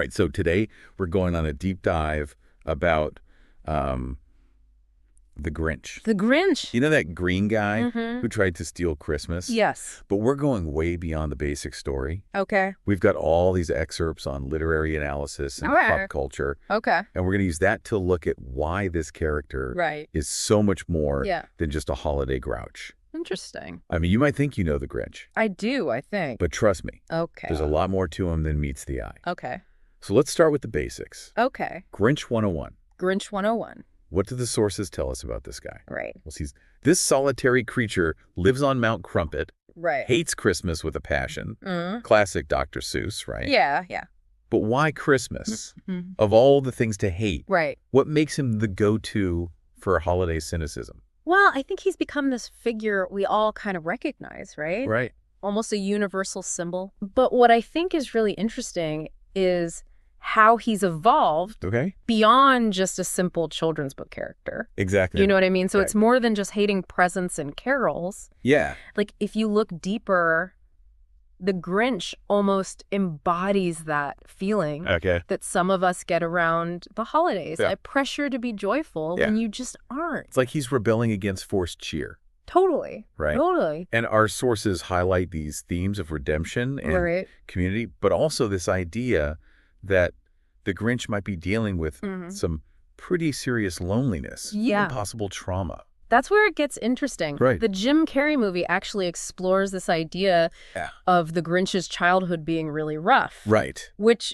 right, so today we're going on a deep dive about the Grinch. The Grinch. You know that green guy Mm-hmm. who tried to steal Christmas? Yes. But we're going way beyond the basic story. Okay. We've got all these excerpts on literary analysis and pop culture, Okay. and we're going to use that to look at why this character Right. is so much more Yeah. than just a holiday grouch. Interesting. I mean, you might think you know the Grinch, I do, I think. but trust me, Okay. there's a lot more to him than meets the eye. Okay. So let's start with the basics. Okay. Grinch 101. Grinch 101. What do the sources tell us about this guy? Right. Well, this solitary creature lives on Mount Crumpet, Right. hates Christmas with a passion. Mm. Classic Dr. Seuss, right? Yeah, yeah. But why Christmas? Mhm. Of all the things to hate, Right. what makes him the go-to for holiday cynicism? Well, I think he's become this figure we all kind of recognize, right? Right. Almost a universal symbol. But what I think is really interesting is how he's evolved Okay. beyond just a simple children's book character. Exactly. You know what I mean? So Right. it's more than just hating presents and carols. Yeah. Like, if you look deeper, the Grinch almost embodies that feeling Okay. that some of us get around the holidays. Yeah. A pressure to be joyful when you just aren't. It's like he's rebelling against forced cheer, Totally. right? Totally. And our sources highlight these themes of redemption and Right. community, but also this idea that the Grinch might be dealing with Mhm. some pretty serious loneliness, Yeah. even possible trauma. That's where it gets interesting. Right. The Jim Carrey movie actually explores this idea Yeah. of the Grinch's childhood being really rough. Right. Which,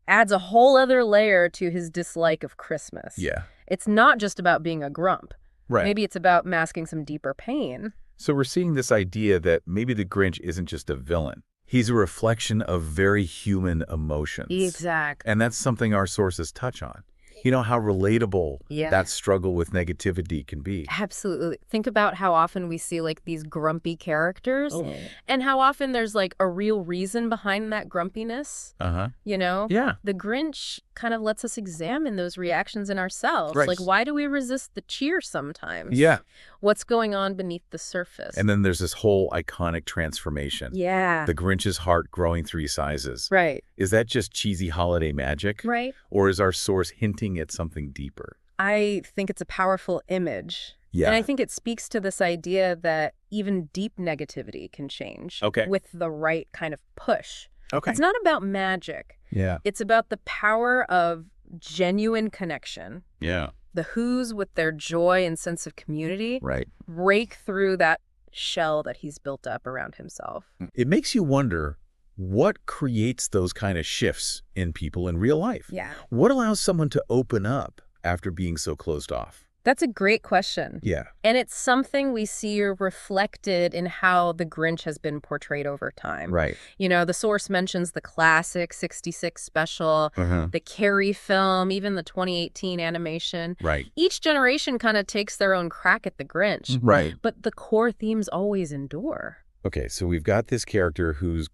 adds a whole other layer to his dislike of Christmas. Yeah. It's not just about being a grump. Right. Maybe it's about masking some deeper pain. So we're seeing this idea that maybe the Grinch isn't just a villain. He's a reflection of very human emotions. Exactly. And that's something our sources touch on. You know, how relatable Yeah. that struggle with negativity can be. Absolutely. Think about how often we see these grumpy characters Oh. and how often there's a real reason behind that grumpiness, Uh-huh. Yeah. Yeah. The Grinch kind of lets us examine those reactions in ourselves. Right. Why do we resist the cheer sometimes? Yeah. What's going on beneath the surface? And then there's this whole iconic transformation. Yeah. The Grinch's heart growing 3 sizes. Right. Is that just cheesy holiday magic? Right. Or is our source hinting at something deeper? I think it's a powerful image. Yeah. And I think it speaks to this idea that even deep negativity can change Okay. with the right kind of push. Okay. It's not about magic. Yeah. It's about the power of genuine connection. Yeah. The Who's, with their joy and sense of community, Right. break through that shell that he's built up around himself. It makes you wonder what creates those kind of shifts in people in real life. Yeah. What allows someone to open up after being so closed off? That's a great question. Yeah. And it's something we see reflected in how the Grinch has been portrayed over time. Right. The source mentions the classic 66 special, Uh-huh. the Carrie film, even the 2018 animation. Right. Each generation kind of takes their own crack at the Grinch. Right. But the core themes always endure. Okay, so we've got this character who's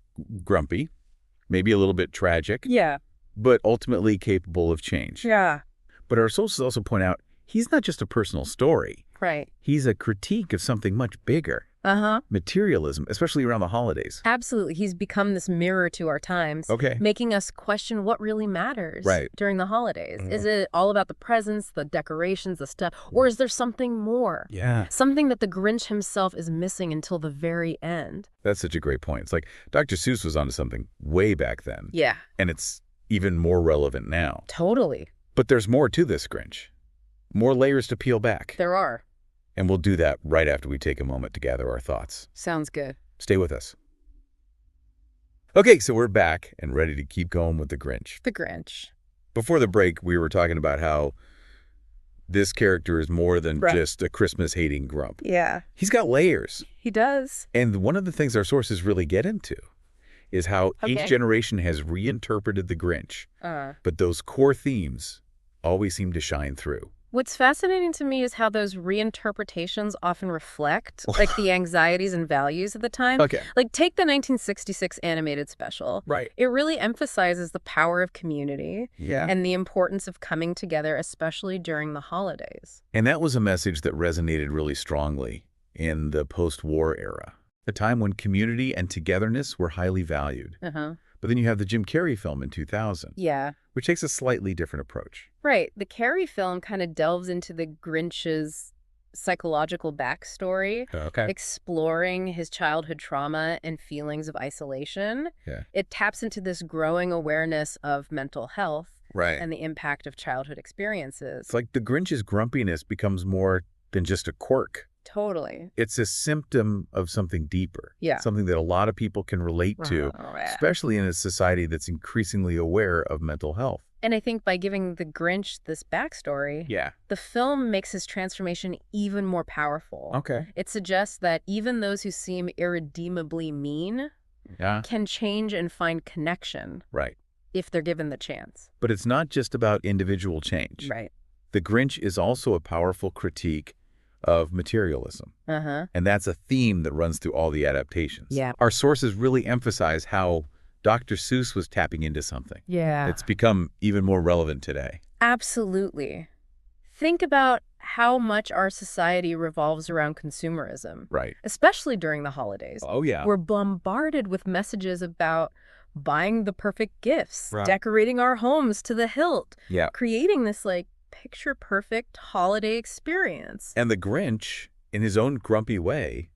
grumpy, maybe a little bit tragic, Yeah. but ultimately capable of change. Yeah. But our sources also point out he's not just a personal story. Right. He's a critique of something much bigger. Uh-huh. Materialism, especially around the holidays. Absolutely. He's become this mirror to our times, Okay. making us question what really matters Right. during the holidays. Mhm. Is it all about the presents, the decorations, the stuff, or is there something more? Yeah. Something that the Grinch himself is missing until the very end. That's such a great point. It's like Dr. Seuss was onto something way back then, Yeah. and it's even more relevant now. Totally. But there's more to this Grinch. More layers to peel back. There are. And we'll do that right after we take a moment to gather our thoughts. Sounds good. Stay with us. Okay, so we're back and ready to keep going with the Grinch. The Grinch. Before the break, we were talking about how this character is more than Right. just a Christmas-hating grump. Yeah. He's got layers. He does. And one of the things our sources really get into is how Okay. each generation has reinterpreted the Grinch, but those core themes always seem to shine through. What's fascinating to me is how those reinterpretations often reflect the anxieties and values of the time. Okay. Take the 1966 animated special. Right. It really emphasizes the power of community Yeah. and the importance of coming together, especially during the holidays. And that was a message that resonated really strongly in the post-war era, a time when community and togetherness were highly valued. Uh-huh. But then you have the Jim Carrey film in 2000, Yeah. which takes a slightly different approach. Right. The Carrie film kind of delves into the Grinch's psychological backstory, Okay. exploring his childhood trauma and feelings of isolation. Yeah. It taps into this growing awareness of mental health Right. and the impact of childhood experiences. It's like the Grinch's grumpiness becomes more than just a quirk. Totally. It's a symptom of something deeper. Yeah. Something that a lot of people can relate to, especially in a society that's increasingly aware of mental health. And I think by giving the Grinch this backstory, Yeah. the film makes his transformation even more powerful. Okay. It suggests that even those who seem irredeemably mean Yeah. can change and find connection Right. if they're given the chance. But it's not just about individual change. Right. The Grinch is also a powerful critique of materialism. Uh-huh. And that's a theme that runs through all the adaptations. Yeah. Our sources really emphasize how Dr. Seuss was tapping into something. Yeah. It's become even more relevant today. Absolutely. Think about how much our society revolves around consumerism, Right. especially during the holidays. Oh, yeah. We're bombarded with messages about buying the perfect gifts, Right. decorating our homes to the hilt, Yeah. creating this picture-perfect holiday experience. And the Grinch, in his own grumpy way,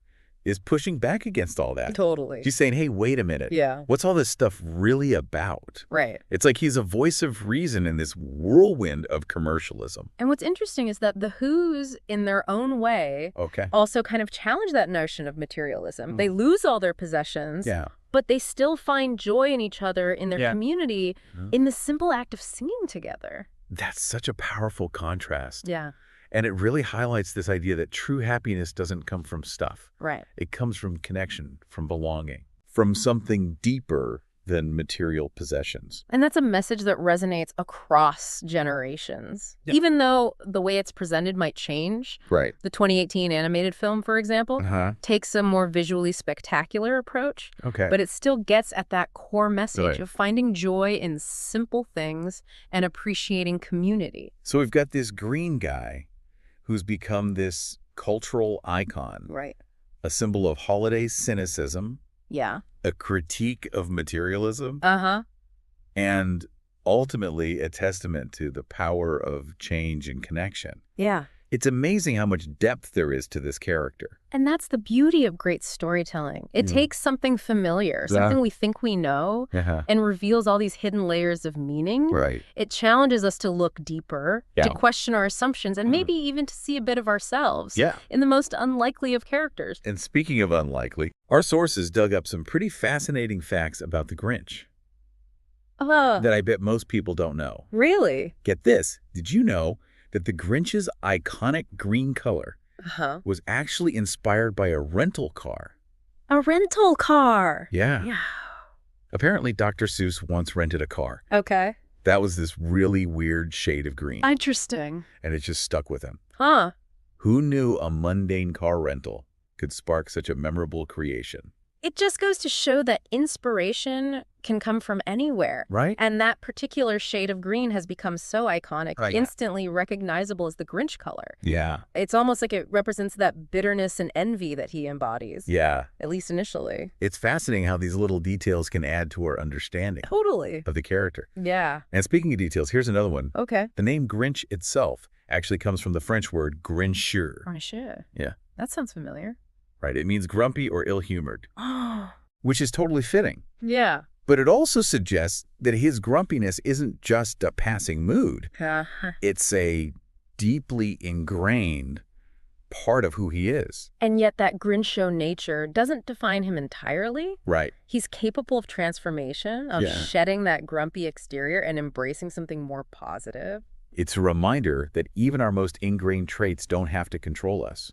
is pushing back against all that. Totally. He's saying, hey, wait a minute. Yeah. What's all this stuff really about? Right. It's like he's a voice of reason in this whirlwind of commercialism. And what's interesting is that the Who's, in their own way, Okay. also kind of challenge that notion of materialism. They lose all their possessions, Yeah. but they still find joy in each other, in their Yeah. community, in the simple act of singing together. That's such a powerful contrast. Yeah. And it really highlights this idea that true happiness doesn't come from stuff. Right. It comes from connection, from belonging, from something deeper than material possessions. And that's a message that resonates across generations. Yeah. Even though the way it's presented might change. Right. The 2018 animated film, for example, Uh-huh. takes a more visually spectacular approach, Okay. but it still gets at that core message Right. of finding joy in simple things and appreciating community. So we've got this green guy who's become this cultural icon, Right. a symbol of holiday cynicism, Yeah. a critique of materialism, Uh-huh. and ultimately a testament to the power of change and connection. Yeah. It's amazing how much depth there is to this character. And that's the beauty of great storytelling. It takes something familiar, something we think we know, Yeah. and reveals all these hidden layers of meaning. Right. It challenges us to look deeper, Yeah. to question our assumptions, and maybe even to see a bit of ourselves Yeah. in the most unlikely of characters. And speaking of unlikely, our sources dug up some pretty fascinating facts about the Grinch that I bet most people don't know. Really? Get this. Did you know that the Grinch's iconic green color Uh-huh. was actually inspired by a rental car? A rental car. Yeah. Yeah. Apparently, Dr. Seuss once rented a car. Okay. That was this really weird shade of green, Interesting. and it just stuck with him. Huh. Who knew a mundane car rental could spark such a memorable creation? It just goes to show that inspiration can come from anywhere. Right? And that particular shade of green has become so iconic, Right, yeah. instantly recognizable as the Grinch color. Yeah. It's almost like it represents that bitterness and envy that he embodies, Yeah. at least initially. It's fascinating how these little details can add to our understanding Totally. of the character. Yeah. And speaking of details, here's another one. Okay. The name Grinch itself actually comes from the French word grincheux. Oh, sure. Yeah. That sounds familiar. Right? It means grumpy or ill-humored, Oh. which is totally fitting. Yeah. But it also suggests that his grumpiness isn't just a passing mood. It's a deeply ingrained part of who he is. And yet that Grinch-show nature doesn't define him entirely. Right. He's capable of transformation, of Yeah. shedding that grumpy exterior and embracing something more positive. It's a reminder that even our most ingrained traits don't have to control us.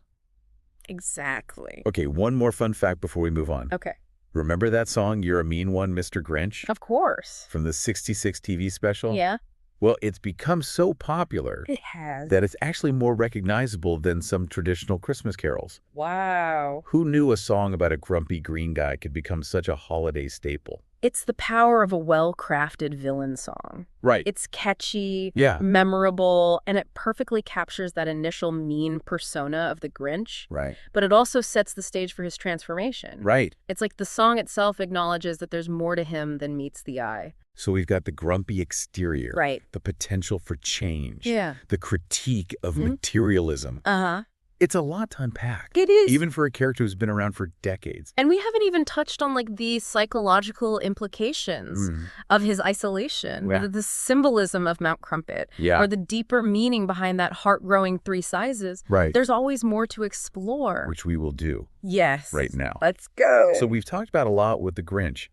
Exactly. Okay, one more fun fact before we move on. Okay. Remember that song, You're a Mean One, Mr. Grinch? Of course. From the 66 TV special? Yeah. Well, it's become so popular It has. that it's actually more recognizable than some traditional Christmas carols. Wow. Who knew a song about a grumpy green guy could become such a holiday staple? It's the power of a well-crafted villain song. Right. It's catchy, Yeah. memorable, and it perfectly captures that initial mean persona of the Grinch. Right. But it also sets the stage for his transformation. Right. It's like the song itself acknowledges that there's more to him than meets the eye. So we've got the grumpy exterior. Right. The potential for change. Yeah. The critique of materialism. Uh-huh. It's a lot to unpack. It is. Even for a character who's been around for decades. And we haven't even touched on like the psychological implications of his isolation, Yeah. or the symbolism of Mount Crumpet, Yeah. or the deeper meaning behind that heart-growing 3 sizes. Right. There's always more to explore. Which we will do Yes. right now. Let's go. So we've talked about a lot with the Grinch.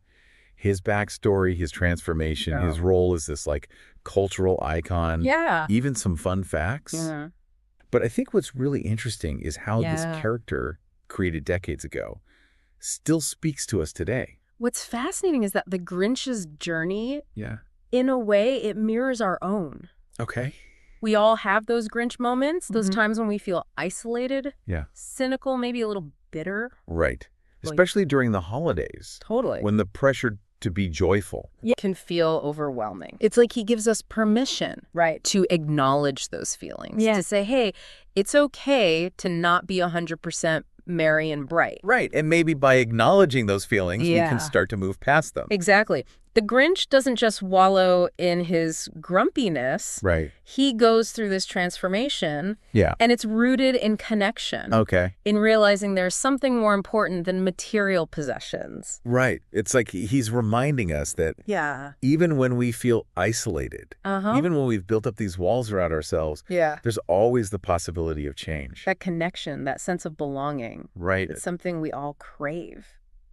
His backstory, his transformation, his role as this like cultural icon. Yeah. Even some fun facts. Yeah. But I think what's really interesting is how this Yeah. character, created decades ago, still speaks to us today. What's fascinating is that the Grinch's journey, Yeah. in a way, it mirrors our own. Okay. We all have those Grinch moments, those times when we feel isolated, Yeah. cynical, maybe a little bitter. Right. Like- Especially during the holidays, Totally. when the pressure to be joyful. It can feel overwhelming. It's like he gives us permission, right, to acknowledge those feelings. Yeah. To say, hey, it's okay to not be 100% merry and bright. Right. And maybe by acknowledging those feelings, we Yeah. can start to move past them. Exactly. The Grinch doesn't just wallow in his grumpiness. Right. He goes through this transformation, Yeah. and it's rooted in connection, Okay. in realizing there's something more important than material possessions. Right. It's like he's reminding us that Yeah. even when we feel isolated, Uh-huh. even when we've built up these walls around ourselves, Yeah. there's always the possibility of change. That connection, that sense of belonging, Right. it's something we all crave.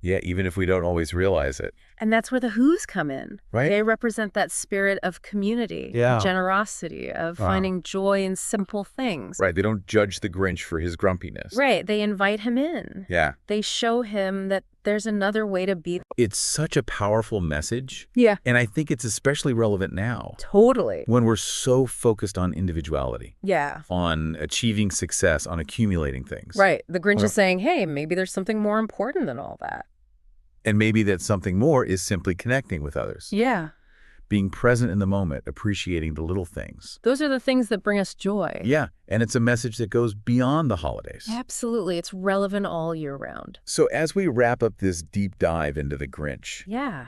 Yeah, even if we don't always realize it. And that's where the Who's come in. Right. They represent that spirit of community, Yeah. generosity, of finding joy in simple things. Right. They don't judge the Grinch for his grumpiness. Right. They invite him in. Yeah. They show him that there's another way to be. It's such a powerful message. Yeah. And I think it's especially relevant now Totally. when we're so focused on individuality, Yeah. on achieving success, on accumulating things. Right. The Grinch is saying, hey, maybe there's something more important than all that. And maybe that something more is simply connecting with others. Yeah. Being present in the moment, appreciating the little things. Those are the things that bring us joy. Yeah, and it's a message that goes beyond the holidays. Absolutely. It's relevant all year round. So as we wrap up this deep dive into the Grinch, Yeah.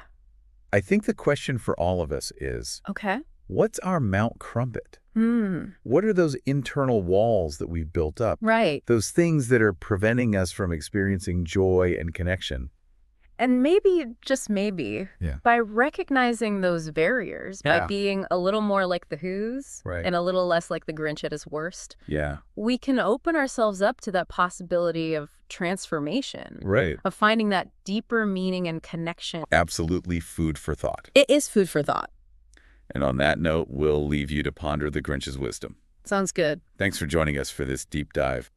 I think the question for all of us is, Okay. what's our Mount Crumpet? Hmm. What are those internal walls that we've built up? Right. Those things that are preventing us from experiencing joy and connection? And maybe, just maybe, Yeah. by recognizing those barriers, Yeah. by being a little more like the Who's Right. and a little less like the Grinch at his worst, Yeah. we can open ourselves up to that possibility of transformation, Right. of finding that deeper meaning and connection. Absolutely food for thought. It is food for thought. And on that note, we'll leave you to ponder the Grinch's wisdom. Sounds good. Thanks for joining us for this deep dive.